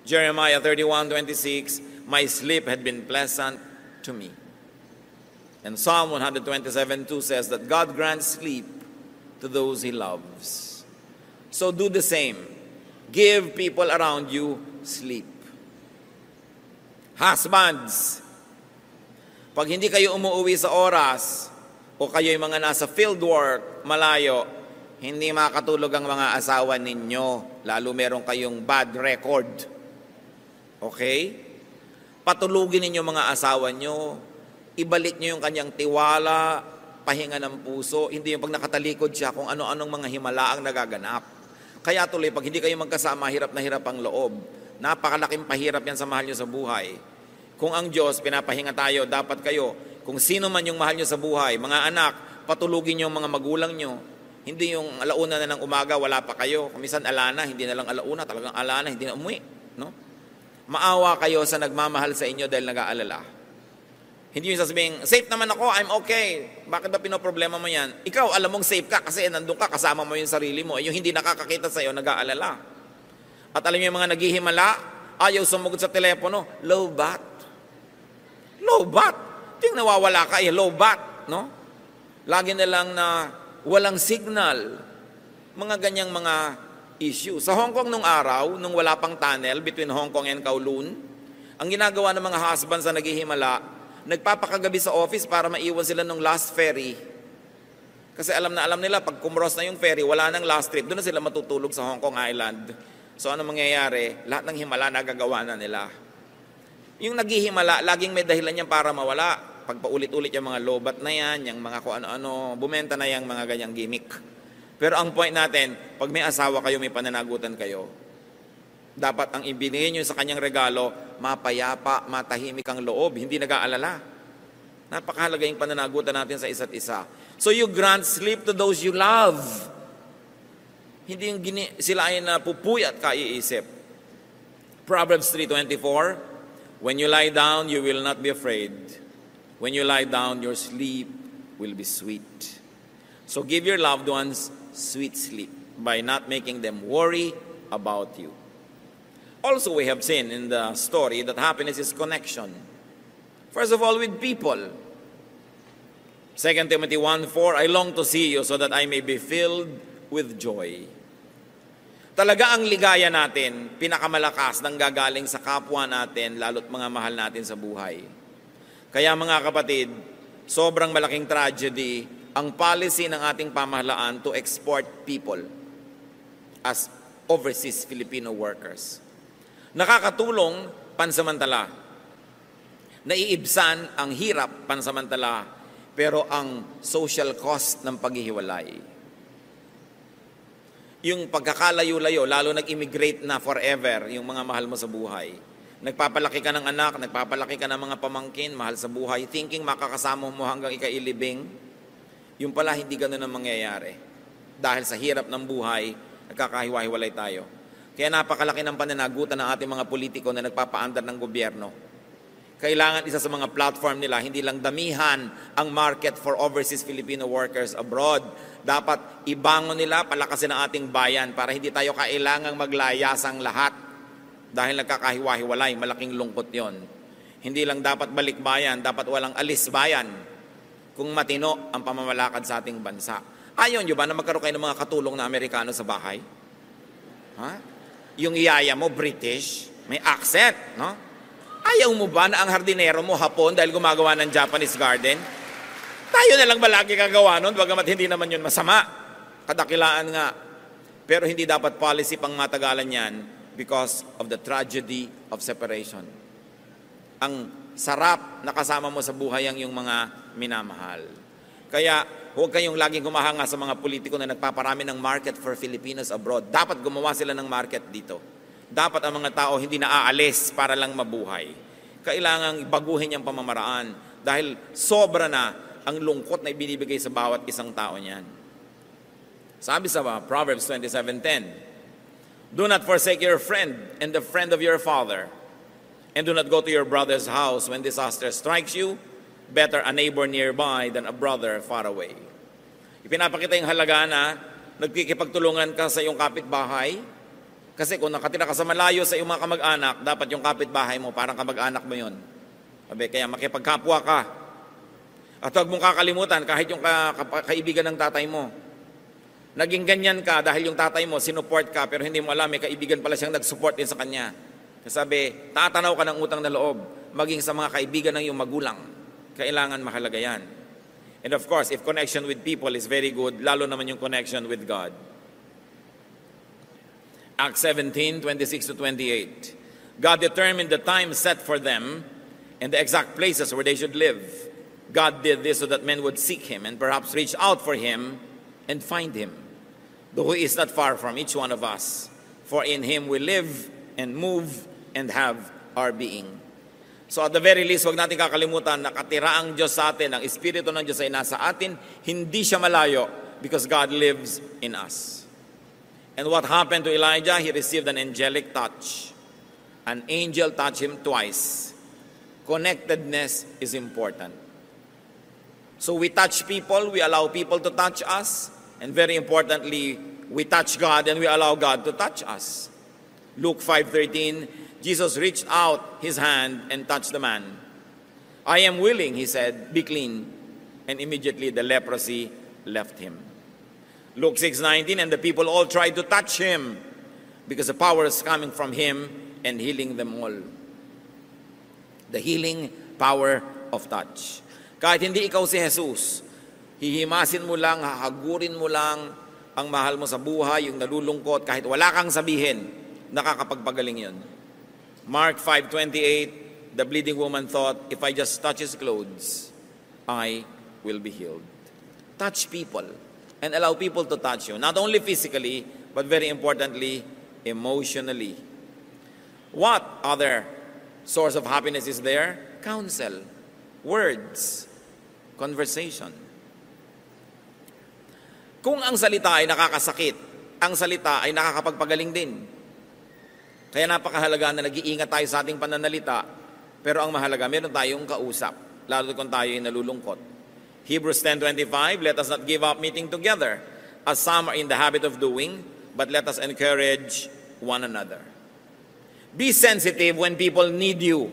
Jeremiah 31:26, my sleep had been pleasant to me. And Psalm 127:2 says that God grants sleep to those He loves. So do the same. Give people around you sleep. Husbands, pag hindi kayo umuwi sa oras, o kayo yung mga nasa field work, malayo, hindi makakatulog ang mga asawa ninyo, lalo meron kayong bad record. Okay? Patulugin ninyo mga asawa nyo, ibalik nyo yung kanyang tiwala, pahinga ng puso, hindi yung pag nakatalikod siya kung ano-anong mga himala ang nagaganap. Kaya tuloy, pag hindi kayo magkasama, hirap na hirap ang loob. Napakalaking pahirap yan sa mahal nyo sa buhay. Kung ang Diyos, pinapahinga tayo, dapat kayo, kung sino man yung mahal nyo sa buhay, mga anak, patulugin nyo yung mga magulang nyo. Hindi yung alauna na ng umaga, wala pa kayo. Kung minsan alana, hindi na lang alauna, talagang alana, hindi na umuwi. No? Maawa kayo sa nagmamahal sa inyo dahil nag-aalala. Hindi yung sasabihin, safe naman ako, I'm okay. Bakit ba pinoproblema mo yan? Ikaw, alam mong safe ka kasi nandun ka, kasama mo yung sarili mo. Yung hindi nakakakita sa'yo, nag-aalala. At alam mo yung mga naghihimala, ayaw sumugod sa telepono, low bat. Low bat. Ito yung nawawala ka, low bat. No? Lagi na lang na walang signal. Mga ganyang mga issue. Sa Hong Kong nung araw, nung wala pang tunnel between Hong Kong and Kowloon, ang ginagawa ng mga husbands na naghihimala, nagpapakagabi sa office para maiwan sila ng last ferry. Kasi alam nila, pag kumros na yung ferry, wala nang last trip, doon na sila matutulog sa Hong Kong Island. So ano mangyayari? Lahat ng himala nagagawa na nila. Yung naghihimala, laging may dahilan yan para mawala. Pag paulit-ulit yung mga lobat na yan, yung mga kung ano-ano, bumenta na yung mga ganyang gimmick. Pero ang point natin, pag may asawa kayo, may pananagutan kayo, dapat ang ibinigay nyo sa kanyang regalo, mapayapa, matahimik ang loob, hindi nag-aalala. Napakahalaga yung pananagutan natin sa isa't isa. So you grant sleep to those you love. Hindi yung sila ay napupuyat ka iisip. Proverbs 3:24, when you lie down, you will not be afraid. When you lie down, your sleep will be sweet. So give your loved ones sweet sleep by not making them worry about you. Also, we have seen in the story that happiness is connection. First of all, with people. 2 Timothy 1:4, I long to see you so that I may be filled with joy. Talaga ang ligaya natin, pinakamalakas nang gagaling sa kapwa natin, lalo't mga mahal natin sa buhay. Kaya mga kapatid, sobrang malaking tragedy ang policy ng ating pamahalaan to export people as overseas Filipino workers. Nakakatulong pansamantala. Naiibsan ang hirap pansamantala, pero ang social cost ng paghihiwalay. Yung pagkakalayo-layo, lalo nag-immigrate na forever, yung mga mahal mo sa buhay. Nagpapalaki ka ng anak, nagpapalaki ka ng mga pamangkin, mahal sa buhay, thinking makakasama mo hanggang ikailibing. Yung pala, hindi ganun ang mangyayari. Dahil sa hirap ng buhay, nagkakahiwa-hiwalay tayo. Kaya napakalaki ng pananagutan ng ating mga politiko na nagpapaandar ng gobyerno. Kailangan isa sa mga platform nila, hindi lang damihan ang market for overseas Filipino workers abroad. Dapat ibangon nila, palakasin ang ating bayan para hindi tayo kailangang maglayasang lahat. Dahil nagkakahiwa-hiwalay, malaking lungkot yon. Hindi lang dapat balik bayan, dapat walang alis bayan kung matino ang pamamalakad sa ating bansa. Ayaw nyo ba na magkaroon kayo ng mga katulong na Amerikano sa bahay? Ha? Yung iyaya mo, British, may accent, no? Ayaw mo ba na ang hardinero mo Hapon dahil gumagawa ng Japanese garden? Tayo na lang ba lagi kagawa nun? Bagamat hindi naman yun masama. Kadakilaan nga. Pero hindi dapat policy pang matagalan yan because of the tragedy of separation. Ang sarap na kasama mo sa buhay ang yung mga minamahal. Kaya huwag kayong laging humahanga sa mga politiko na nagpaparami ng market for Filipinos abroad. Dapat gumawa sila ng market dito. Dapat ang mga tao hindi na aalis para lang mabuhay. Kailangang baguhin yung pamamaraan dahil sobra na ang lungkot na ibinibigay sa bawat isang tao niyan. Sabi sa Proverbs 27:10, do not forsake your friend and the friend of your father, and do not go to your brother's house when disaster strikes you. Better a neighbor nearby than a brother far away. Ipinapakita yung halaga na nagkikipagtulungan ka sa iyong kapitbahay. Kasi kung nakatira ka sa malayo sa iyong mga kamag-anak, dapat yung kapitbahay mo, parang kamag-anak mo yun. Kaya makipagkapwa ka. At huwag mong kakalimutan, kahit yung kaibigan ng tatay mo. Naging ganyan ka dahil yung tatay mo, sinuport ka, pero hindi mo alam, may kaibigan pala siyang nag-support din sa kanya. Sabi, tatanaw ka ng utang na loob, maging sa mga kaibigan ng iyong magulang. Kailangan mahalaga yan. And of course, if connection with people is very good, lalo naman yung connection with God. Acts 17:26-28. God determined the time set for them and the exact places where they should live. God did this so that men would seek Him and perhaps reach out for Him and find Him. Though He is not far from each one of us, for in Him we live and move and have our being. So at the very least, huwag natin kakalimutan, nakatira ang Diyos sa atin, ang Espiritu ng Diyos ay nasa atin, hindi siya malayo because God lives in us. And what happened to Elijah? He received an angelic touch. An angel touched him twice. Connectedness is important. So we touch people, we allow people to touch us, and very importantly, we touch God and we allow God to touch us. Luke 5:13, Jesus reached out his hand and touched the man. I am willing, he said, be clean. And immediately the leprosy left him. Luke 6:19, and the people all tried to touch him because the power is coming from him and healing them all. The healing power of touch. Kahit hindi ikaw si Jesus, hihimasin mo lang, hahagurin mo lang ang mahal mo sa buhay, yung nalulungkot, kahit wala kang sabihin, nakakapagpagaling yun. Mark 5:28, the bleeding woman thought, if I just touch his clothes, I will be healed. Touch people and allow people to touch you, not only physically, but very importantly, emotionally. What other source of happiness is there? Counsel, words, conversation. Kung ang salita ay nakakasakit, ang salita ay nakakapagpagaling din. Kaya napakahalaga na nag-iingat tayo sa ating pananalita, pero ang mahalaga, meron tayong kausap, lalo kung tayo ay nalulungkot. Hebrews 10:25, let us not give up meeting together, as some are in the habit of doing, but let us encourage one another. Be sensitive when people need you,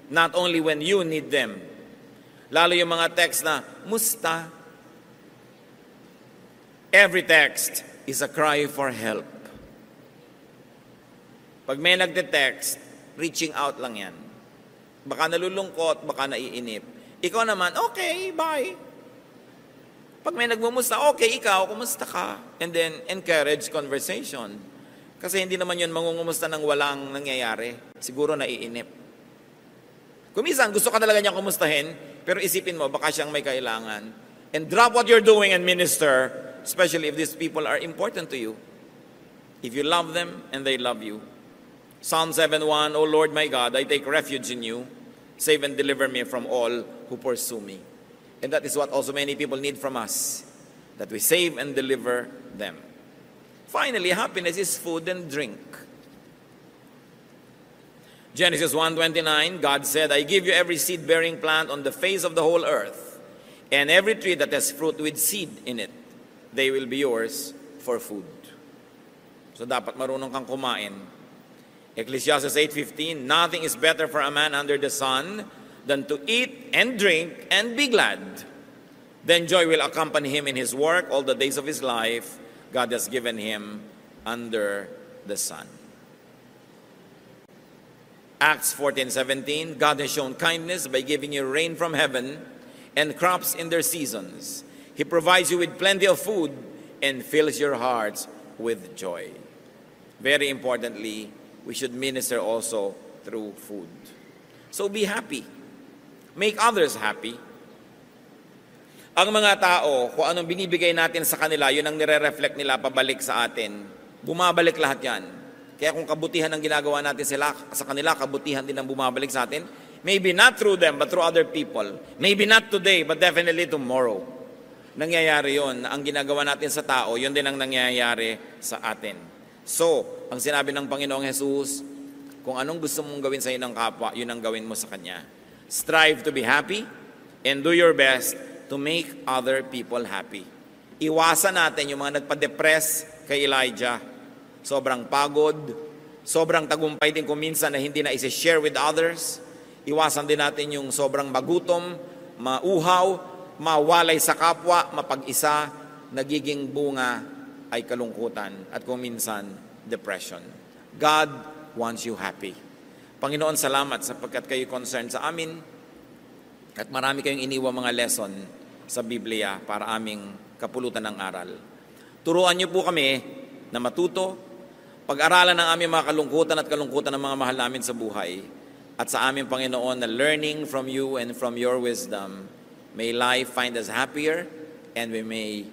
not only when you need them. Lalo yung mga text na, musta? Every text is a cry for help. Pag may nagte-text, reaching out lang yan. Baka nalulungkot, baka naiinip. Ikaw naman, okay, bye. Pag may nagmumusta, okay, ikaw, kumusta ka? And then, encourage conversation. Kasi hindi naman yun mangungumusta ng walang nangyayari. Siguro naiinip. Kung minsan, gusto ka talaga niyang kumustahin, pero isipin mo, baka siyang may kailangan. And drop what you're doing and minister, especially if these people are important to you. If you love them and they love you. Psalm 7:1, O Lord my God, I take refuge in you. Save and deliver me from all who pursue me. And that is what also many people need from us, that we save and deliver them. Finally, happiness is food and drink. Genesis 1:29, God said, I give you every seed-bearing plant on the face of the whole earth, and every tree that has fruit with seed in it. They will be yours for food. So dapat marunong kang kumain. Ecclesiastes 8:15, nothing is better for a man under the sun than to eat and drink and be glad. Then joy will accompany him in his work all the days of his life God has given him under the sun. Acts 14:17, God has shown kindness by giving you rain from heaven and crops in their seasons. He provides you with plenty of food and fills your hearts with joy. Very importantly, we should minister also through food. So be happy. Make others happy. Ang mga tao, kung anong binibigay natin sa kanila, yun ang nire-reflect nila pabalik sa atin. Bumabalik lahat yan. Kaya kung kabutihan ang ginagawa natin sa kanila, kabutihan din ang bumabalik sa atin. Maybe not through them, but through other people. Maybe not today, but definitely tomorrow. Nangyayari yun. Ang ginagawa natin sa tao, yun din ang nangyayari sa atin. So, ang sinabi ng Panginoong Jesus, kung anong gusto mong gawin sa inang kapwa, yun ang gawin mo sa Kanya. Strive to be happy and do your best to make other people happy. Iwasan natin yung mga nagpa-depress kay Elijah. Sobrang pagod, sobrang tagumpay din kung minsan na hindi na isi-share with others. Iwasan din natin yung sobrang magutom, mauhaw, mawalay sa kapwa, mapag-isa, nagiging bunga ay kalungkutan at kung minsan, depression. God wants you happy. Panginoon, salamat sapagkat kayo concerned sa amin at marami kayong iniwang mga lesson sa Biblia para aming kapulutan ng aral. Turuan niyo po kami na matuto, pag-aralan ng aming mga kalungkutan at kalungkutan ng mga mahal namin sa buhay at sa aming Panginoon na learning from you and from your wisdom, may life find us happier and we may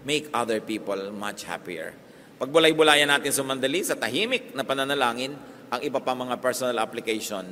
make other people much happier. Pagbulay-bulayan natin sumandali sa tahimik na pananalangin ang iba pa mga personal application